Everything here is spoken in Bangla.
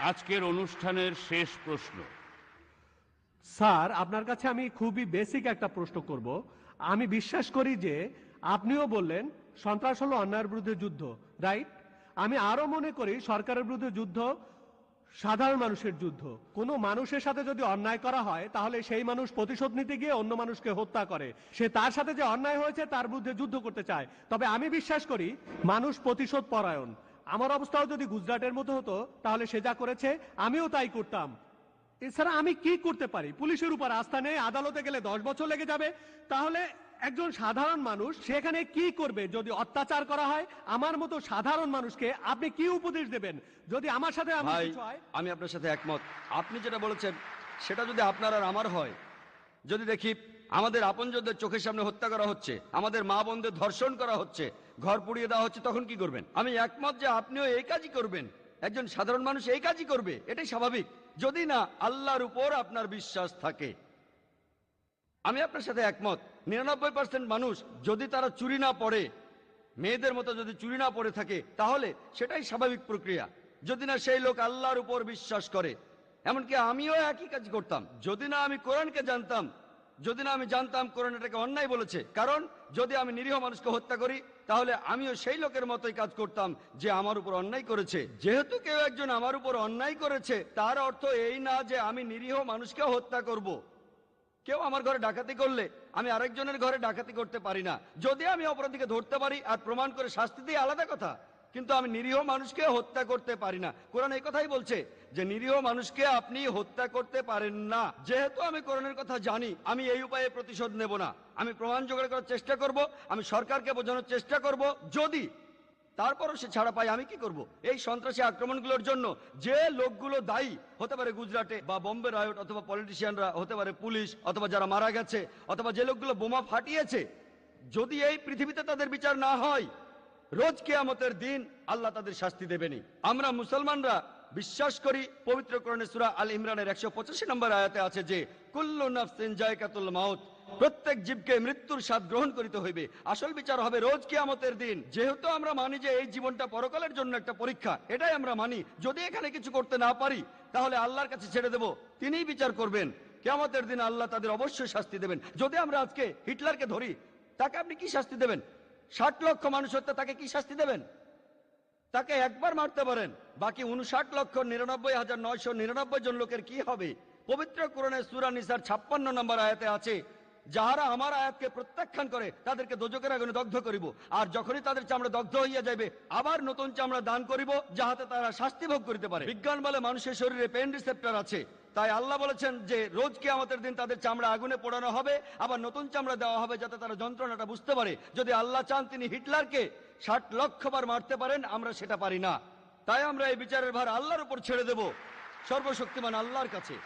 আজকের অনুষ্ঠানের শেষ প্রশ্ন। স্যার, আপনার কাছে আমি খুবই বেসিক একটা প্রশ্ন করব। আমি বিশ্বাস করি যে আপনিও বললেন সন্ত্রাস হলো অন্যায়ের বিরুদ্ধে যুদ্ধ, রাইট? আমি আরো মনে করি সরকারের বিরুদ্ধে যুদ্ধ সাধারণ মানুষের যুদ্ধ। কোনো মানুষের সাথে যদি অন্যায় করা হয় তাহলে সেই মানুষ প্রতিশোধ নিতে গিয়ে অন্য মানুষকে হত্যা করে। সে তার সাথে যে অন্যায় হয়েছে তার বিরুদ্ধে যুদ্ধ করতে চায়। তবে আমি বিশ্বাস করি মানুষ প্রতিশোধ পরায়ণ। আমার অবস্থাও যদি গুজরাটের মতো হতো তাহলে সে যা করেছে আমিও তাই করতাম। এছাড়া আমি কি করতে পারি? পুলিশের উপর আস্থা নেই, আদালতে গেলে 10 বছর লেগে যাবে। তাহলে একজন সাধারণ মানুষ সেখানে কি করবে যদি অত্যাচার করা হয়? আমার মতো সাধারণ মানুষকে আপনি কি উপদেশ দেবেন যদি আমার সাথে এমন ভাই, কিছু হয়? আমি আপনার সাথে একমত। আপনি যেটা বলেছেন সেটা যদি আপনার আর আমার হয়, যদি দেখি আমাদের আপনজনদের চোখের সামনে হত্যা করা হচ্ছে, আমাদের মা বোনদের ধর্ষণ করা হচ্ছে, ঘর পুড়িয়ে দেওয়া হচ্ছে, তখন কি করবেন? আমি একমত যে আপনিও এই কাজই করবেন। একজন সাধারণ মানুষ এই কাজই করবে, এটাই স্বাভাবিক, যদি না আল্লাহর উপর আপনার বিশ্বাস থাকে। আমি আপনার সাথে একমত। 99% মানুষ যদি তারা চুরি না পড়ে, মেয়েদের মতো যদি চুরি না পড়ে থাকে, তাহলে সেটাই স্বাভাবিক প্রক্রিয়া, যদি না সেই লোক আল্লাহর উপর বিশ্বাস করে। এমনকি আমিও একই কাজ করতাম যদি না আমি কোরআনকে জানতাম, যদি না আমি জানতাম কোরআন এটাকে অন্যায় বলেছে। কারণ যদি আমি নিরীহ মানুষকে হত্যা করি তাহলে আমিও সেই লোকের মতোই কাজ করতাম যে আমার উপর অন্যায় করেছে। যেহেতু কেউ একজন আমার উপর অন্যায় করেছে, তার অর্থ এই না যে আমি নিরীহ মানুষকে হত্যা করব। কেউ আমার ঘরে ডাকাতি করলে আমি আরেকজনের ঘরে ডাকাতি করতে পারি না। যদি আমি অপরাধীকে ধরতে পারি আর প্রমাণ করে শাস্তি দিয়ে আলাদা কথা, কিন্তু আমি নিরীহ মানুষকে হত্যা করতে পারি না। কোরআন এই কথাই বলছে যে নিরীহ মানুষকে আপনি হত্যা করতে পারেন না। যেহেতু আমি কোরআনের কথা জানি, আমি এই উপায়ে প্রতিশোধ নেব না। আমি প্রমাণ জোগাড় করার চেষ্টা করব, আমি সরকারকে বোঝানোর চেষ্টা করব। যদি তারপরও সে ছাড়া পায়, আমি কি করব? এই সন্ত্রাসী আক্রমণগুলোর জন্য যে লোকগুলো দায়ী, হতে পারে গুজরাটে বা বোম্বে রায়ট, অথবা পলিটিশিয়ানরা, হতে পারে পুলিশ, অথবা যারা মারা গেছে, অথবা যে লোকগুলো বোমা ফাটিয়েছে, যদি এই পৃথিবীতে তাদের বিচার না হয়, রোজ কিয়ামতের দিন আল্লাহ তাদের শাস্তি দেবেনি। আমরা মুসলমানরা বিশ্বাস করি পবিত্র কোরআনে সূরা আল ইমরানের 185 নম্বর আয়াতে আছে যে কুল্লু নাফসিন যায়কাতুল মাউত, প্রত্যেক জীবকে মৃত্যুর স্বাদ গ্রহণ করিতে হইবে। আসল বিচার হবে রোজ কিয়ামতের দিন। যেহেতু আমরা মানি যে এই জীবনটা পরকালের জন্য একটা পরীক্ষা, এটাই আমরা মানি। যদি এখানে কিছু করতে না পারি তাহলে আল্লাহর কাছে ছেড়ে দেব, তিনিই বিচার করবেন। কিয়ামতের দিন আল্লাহ তাদের অবশ্যই শাস্তি দেবেন। যদি আমরা আজকে হিটলারকে ধরি, তাকে আপনি কি শাস্তি দেবেন? 60 লক্ষ মানুষ হত্যা, তাকে কি শাস্তি দেবেন? তাকে একবার মারতে পারেন, বাকি 59,99,999 জন লোকের কি হবে? পবিত্র কোরআনে সূরা নিসার 56 নম্বর আয়াতে আছে, যাহারা আমার আয়াতকে প্রত্যাখ্যান করে তাদেরকে দোজকের আগুনে দগ্ধ করিব, আর যখনই তাদের চামড়া দগ্ধ হইয়া যাইবে আবার নতুন চামড়া দান করিব, যাহাতে তারা শাস্তি ভোগ করিতে পারে। বিজ্ঞান বলে মানুষের শরীরে পেন রিসেপ্টর আছে, তাই আল্লাহ বলেছেন যে রোজ কিয়ামতের দিন তাদের চামড়া আগুনে পোড়ানো হবে, আবার নতুন চামড়া দেওয়া হবে যাতে তারা যন্ত্রণাটা বুঝতে পারে। যদি আল্লাহ চান তিনি হিটলারকে 60 লক্ষ বার মারতে পারেন, আমরা সেটা পারি না। তাই আমরা এই বিচারের ভার আল্লাহর উপর ছেড়ে দেব, সর্বশক্তিমান আল্লাহর কাছে।